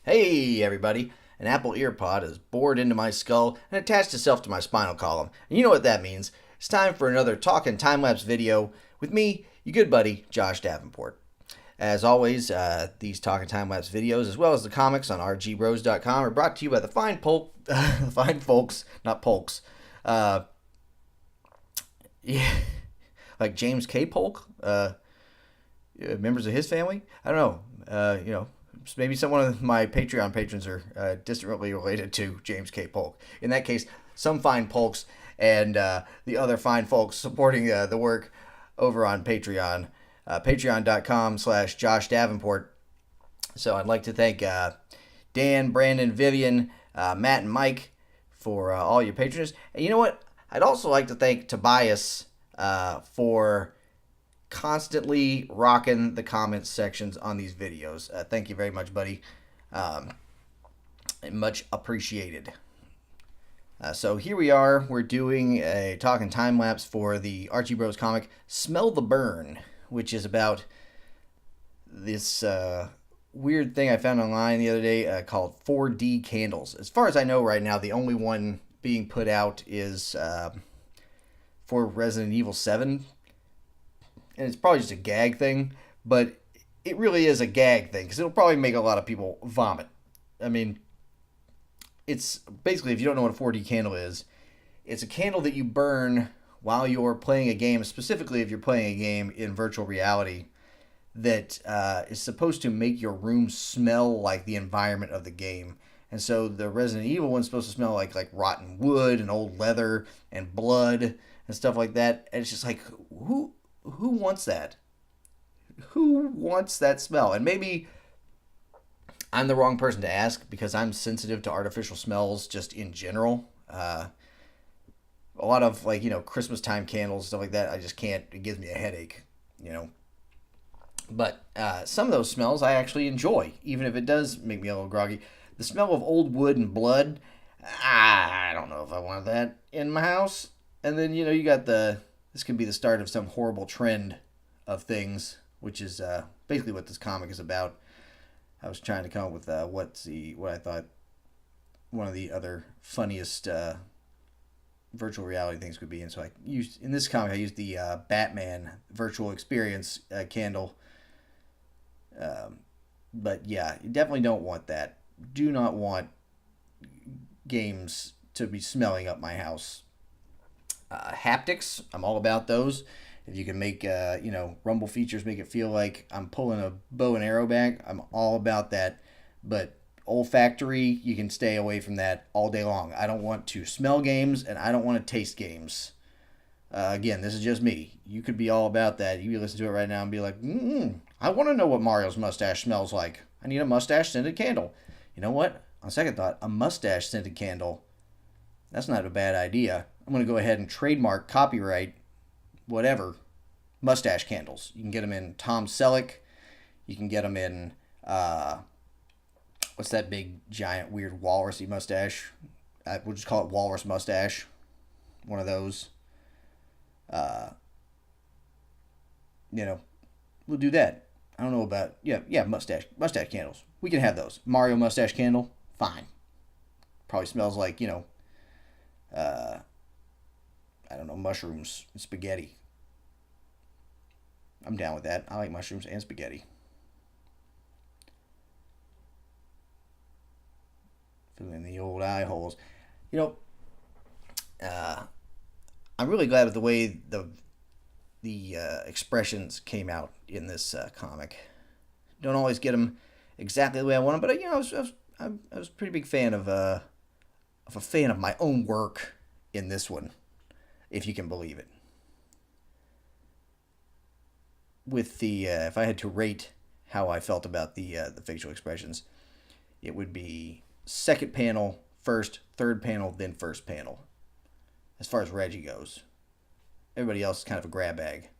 Hey everybody, an Apple EarPod is bored into my skull and attached itself to my spinal column. And you know what that means. It's time for another talking time-lapse video with me, your good buddy, Josh Davenport. As always, these talking time-lapse videos, as well as the comics on RGBros.com, are brought to you by the fine fine folks, not polks, yeah, like James K. Polk, members of his family. I don't know, maybe some of my Patreon patrons are distantly related to James K. Polk. In that case, some fine polks and the other fine folks supporting the work over on Patreon, patreon.com/Josh Davenport. So I'd like to thank Dan, Brandon, Vivian, Matt, and Mike for all your patrons. And you know what? I'd also like to thank Tobias for constantly rocking the comments sections on these videos. Thank you very much, buddy. Much appreciated. So here we are. We're doing a talking time lapse for the RGBros comic Smell the Burn, which is about this weird thing I found online the other day called 4D candles. As far as I know right now, the only one being put out is for Resident Evil 7. And it's probably just a gag thing, but it really is a gag thing because it'll probably make a lot of people vomit. I mean, it's basically, if you don't know what a 4D candle is, it's a candle that you burn while you're playing a game, specifically if you're playing a game in virtual reality, that is supposed to make your room smell like the environment of the game. And so the Resident Evil one's supposed to smell like rotten wood and old leather and blood and stuff like that. And it's just like, who wants that? Who wants that smell? And maybe I'm the wrong person to ask because I'm sensitive to artificial smells just in general. A lot of Christmas time candles, stuff like that, I just can't. It gives me a headache, But some of those smells I actually enjoy, even if it does make me a little groggy. The smell of old wood and blood, I don't know if I want that in my house. And then, you got this could be the start of some horrible trend of things, which is basically what this comic is about. I was trying to come up with what I thought one of the other funniest virtual reality things could be, and so I used the Batman virtual experience candle. But yeah, you definitely don't want that. Do not want games to be smelling up my house. Haptics, I'm all about those. If you can make, rumble features make it feel like I'm pulling a bow and arrow back, I'm all about that. But olfactory, you can stay away from that all day long. I don't want to smell games, and I don't want to taste games. Again, this is just me. You could be all about that. You listen to it right now and be like, I want to know what Mario's mustache smells like. I need a mustache-scented candle. You know what? On second thought, a mustache-scented candle, that's not a bad idea. I'm going to go ahead and trademark, copyright, whatever, mustache candles. You can get them in Tom Selleck. You can get them in, what's that big, giant, weird walrusy mustache? We'll just call it walrus mustache. One of those. We'll do that. I don't know about, mustache candles. We can have those. Mario mustache candle, fine. Probably smells like, I don't know, mushrooms and spaghetti. I'm down with that. I like mushrooms and spaghetti. Filling the old eye holes. I'm really glad with the way the expressions came out in this comic. Don't always get them exactly the way I want them, but I was a pretty big fan of a fan of my own work in this one, if you can believe it. With the if I had to rate how I felt about the facial expressions, it would be second panel, first, third panel, then first panel. As far as Reggie goes, everybody else is kind of a grab bag.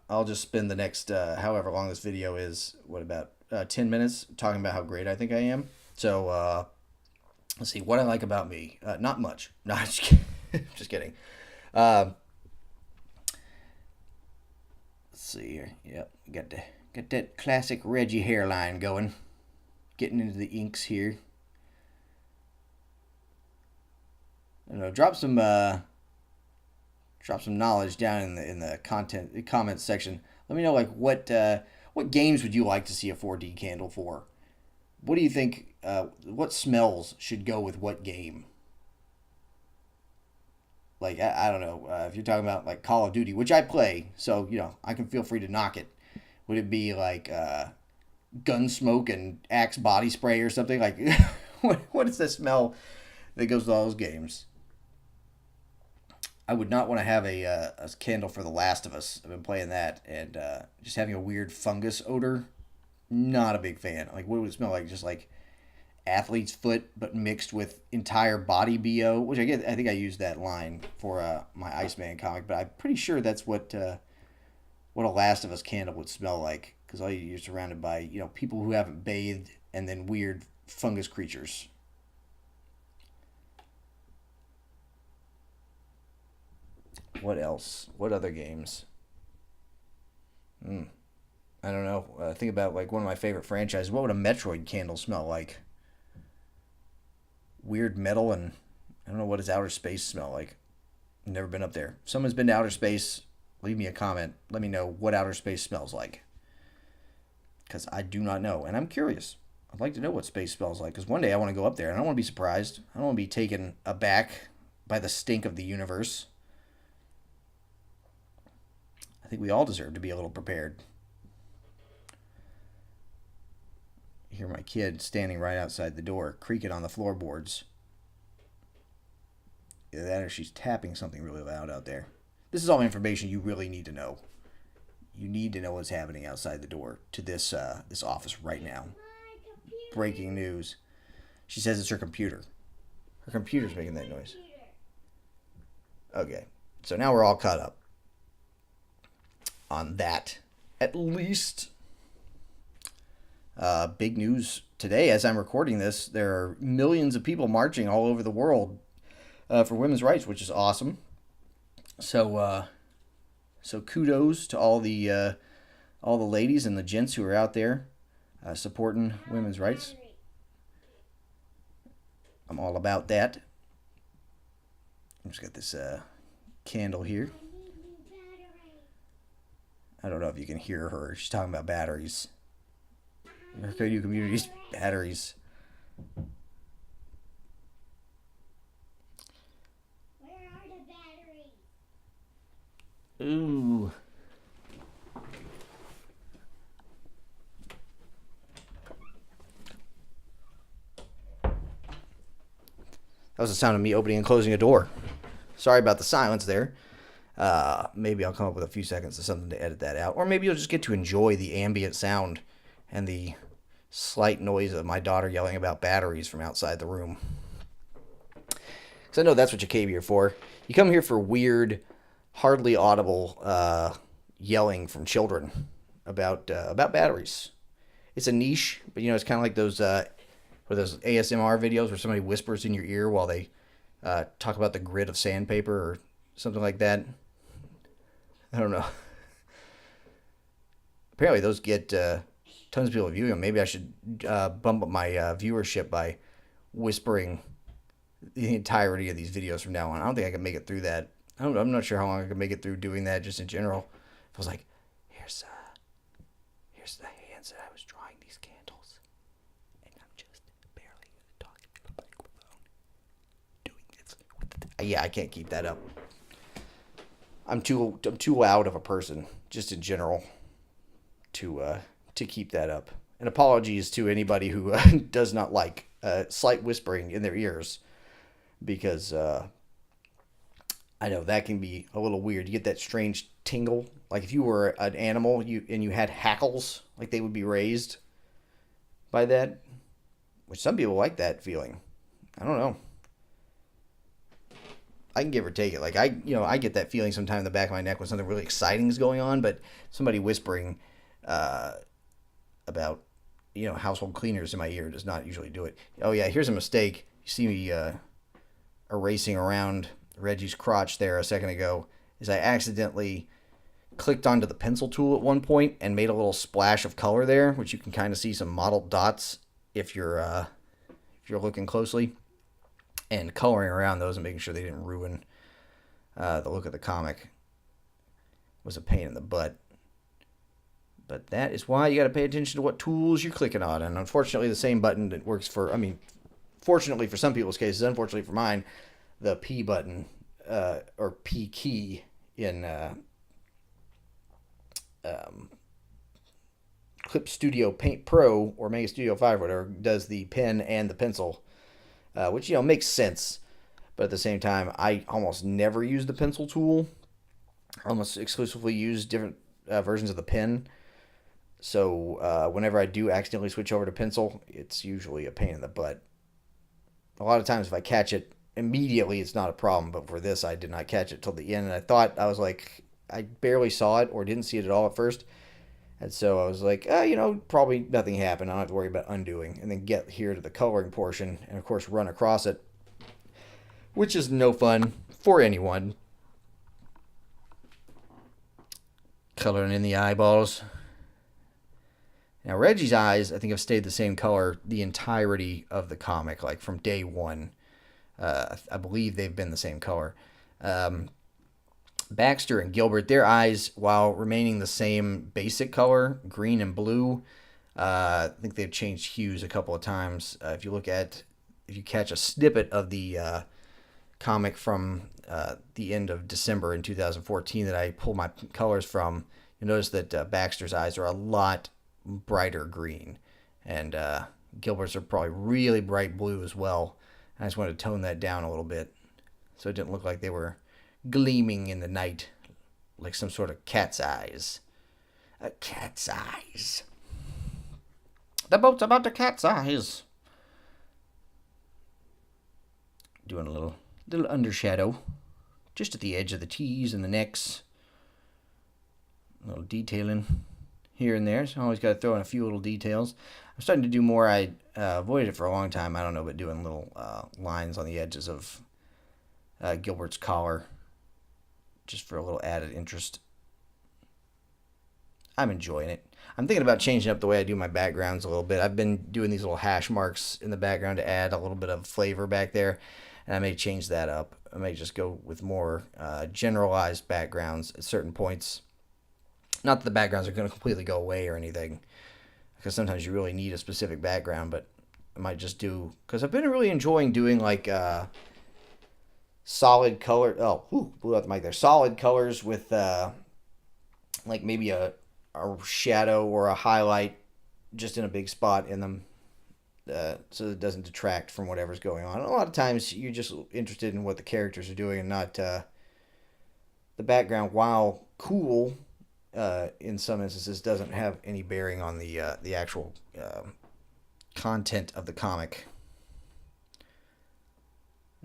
I'll just spend the next however long this video is, about 10 minutes talking about how great I think I am. So let's see what I like about me. Not much. No, just kidding. Just kidding. Let's see here. Yep, Got that classic Reggie hairline going. Getting into the inks here. I don't know. Drop some knowledge down in the comments section. Let me know like what games would you like to see a 4D candle for? What do you think? What smells should go with what game? Like I don't know if you're talking about like Call of Duty, which I play, so I can feel free to knock it. Would it be like gun smoke and Axe body spray or something? Like what is the smell that goes with all those games? I would not want to have a candle for The Last of Us. I've been playing that, and just having a weird fungus odor. Not a big fan. Like, what would it smell like? Just like athlete's foot, but mixed with entire body BO, which I get. I think I used that line for my Iceman comic, but I'm pretty sure that's what a Last of Us candle would smell like. Because all you're surrounded by, people who haven't bathed, and then weird fungus creatures. What else? What other games? I don't know. Think about like one of my favorite franchises. What would a Metroid candle smell like? Weird metal, and I don't know what does outer space smell like. Never been up there. If someone's been to outer space, leave me a comment. Let me know what outer space smells like. Because I do not know, and I'm curious. I'd like to know what space smells like, because one day I want to go up there, and I don't want to be surprised. I don't want to be taken aback by the stink of the universe. I think we all deserve to be a little prepared. I hear my kid standing right outside the door, creaking on the floorboards. Either that or she's tapping something really loud out there. This is all information you really need to know. You need to know what's happening outside the door to this office right now. Breaking news. She says it's her computer. Her computer's making that noise. Okay, so now we're all caught up on that. At least. Big news today, as I'm recording this, there are millions of people marching all over the world for women's rights, which is awesome. So kudos to all the ladies and the gents who are out there supporting women's rights. I'm all about that. I've just got this candle here. I don't know if you can hear her. She's talking about batteries. Mercury Communities batteries. Where are the batteries? Ooh. That was the sound of me opening and closing a door. Sorry about the silence there. Maybe I'll come up with a few seconds of something to edit that out. Or maybe you'll just get to enjoy the ambient sound and the slight noise of my daughter yelling about batteries from outside the room. Because I know that's what you came here for. You come here for weird, hardly audible yelling from children about batteries. It's a niche, but it's kind of like those ASMR videos where somebody whispers in your ear while they talk about the grit of sandpaper or something like that. I don't know. Apparently those get tons of people viewing them. Maybe I should bump up my viewership by whispering the entirety of these videos from now on. I don't think I can make it through that. I'm not sure how long I can make it through doing that just in general. I was like, here's the hands that I was drawing these candles. And I'm just barely talking to the microphone. Doing this. Yeah, I can't keep that up. I'm too loud of a person, just in general, to keep that up. And apologies to anybody who does not like slight whispering in their ears, because I know that can be a little weird. You get that strange tingle, like if you were an animal and you had hackles, like they would be raised by that, which some people like that feeling. I don't know. I can give or take it. Like I get that feeling sometime in the back of my neck when something really exciting is going on, but somebody whispering about household cleaners in my ear does not usually do it. Oh yeah, here's a mistake. You see me erasing around Reggie's crotch there a second ago, is I accidentally clicked onto the pencil tool at one point and made a little splash of color there, which you can kind of see some mottled dots if you're looking closely, and coloring around those and making sure they didn't ruin the look of the comic was a pain in the butt. But that is why you got to pay attention to what tools you're clicking on. And unfortunately, the same button that works for, fortunately for some people's cases, unfortunately for mine, the P button or P key in Clip Studio Paint Pro or Mega Studio 5, whatever, does the pen and the pencil, which, makes sense. But at the same time, I almost never use the pencil tool. I almost exclusively use different versions of the pen. So whenever I do accidentally switch over to pencil, it's usually a pain in the butt. A lot of times if I catch it immediately, it's not a problem. But for this, I did not catch it till the end. And I was like, I barely saw it or didn't see it at all at first. And so I was like, probably nothing happened. I don't have to worry about undoing. And then get here to the coloring portion and, of course, run across it, which is no fun for anyone. Coloring in the eyeballs. Now, Reggie's eyes, I think, have stayed the same color the entirety of the comic, like from day one. I believe they've been the same color. Baxter and Gilbert, their eyes, while remaining the same basic color, green and blue, I think they've changed hues a couple of times. If you catch a snippet of the comic from the end of December in 2014 that I pulled my colors from, you'll notice that Baxter's eyes are a lot brighter green, and Gilbert's are probably really bright blue as well. I just wanted to tone that down a little bit so it didn't look like they were gleaming in the night like some sort of cat's eyes. A cat's eyes. The boat's about the cat's eyes. Doing a little undershadow just at the edge of the T's and the necks. A little detailing here and there, so I always got to throw in a few little details. I'm starting to do more. I avoided it for a long time, I don't know, but doing little lines on the edges of Gilbert's collar just for a little added interest. I'm enjoying it. I'm thinking about changing up the way I do my backgrounds a little bit. I've been doing these little hash marks in the background to add a little bit of flavor back there, and I may change that up. I may just go with more generalized backgrounds at certain points. Not that the backgrounds are going to completely go away or anything, because sometimes you really need a specific background, but I might just do, because I've been really enjoying doing like solid color. Oh, blew out the mic there. Solid colors with like maybe a shadow or a highlight just in a big spot in them, so that it doesn't detract from whatever's going on. A lot of times you're just interested in what the characters are doing and not the background. While cool, in some instances, doesn't have any bearing on the actual content of the comic.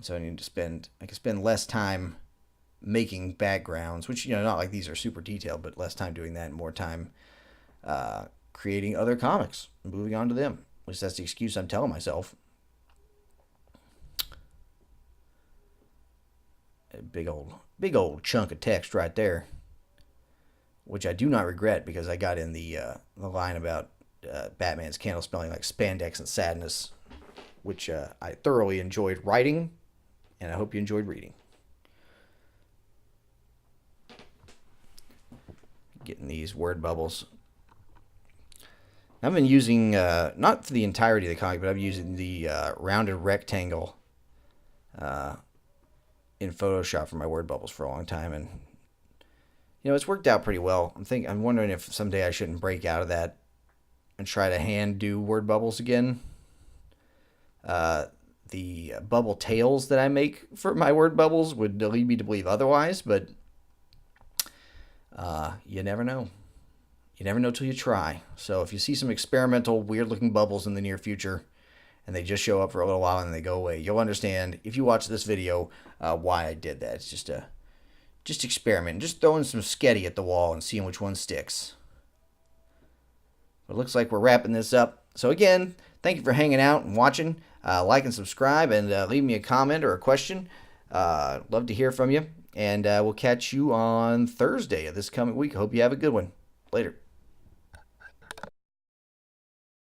So I can spend less time making backgrounds, which, not like these are super detailed, but less time doing that and more time creating other comics and moving on to them. At least that's the excuse I'm telling myself. A big old chunk of text right there, which I do not regret, because I got in the line about Batman's candle smelling like spandex and sadness, which I thoroughly enjoyed writing, and I hope you enjoyed reading. Getting these word bubbles. I've been using, not for the entirety of the comic, but I've been using the rounded rectangle in Photoshop for my word bubbles for a long time, and it's worked out pretty well. I'm wondering if someday I shouldn't break out of that and try to hand do word bubbles again. The bubble tails that I make for my word bubbles would lead me to believe otherwise, but you never know. You never know till you try. So if you see some experimental, weird-looking bubbles in the near future, and they just show up for a little while and they go away, you'll understand, if you watch this video, why I did that. It's just experiment, just throwing some sketty at the wall and seeing which one sticks. It looks like we're wrapping this up. So again, thank you for hanging out and watching. Like and subscribe, and leave me a comment or a question. Love to hear from you. And we'll catch you on Thursday of this coming week. Hope you have a good one. Later.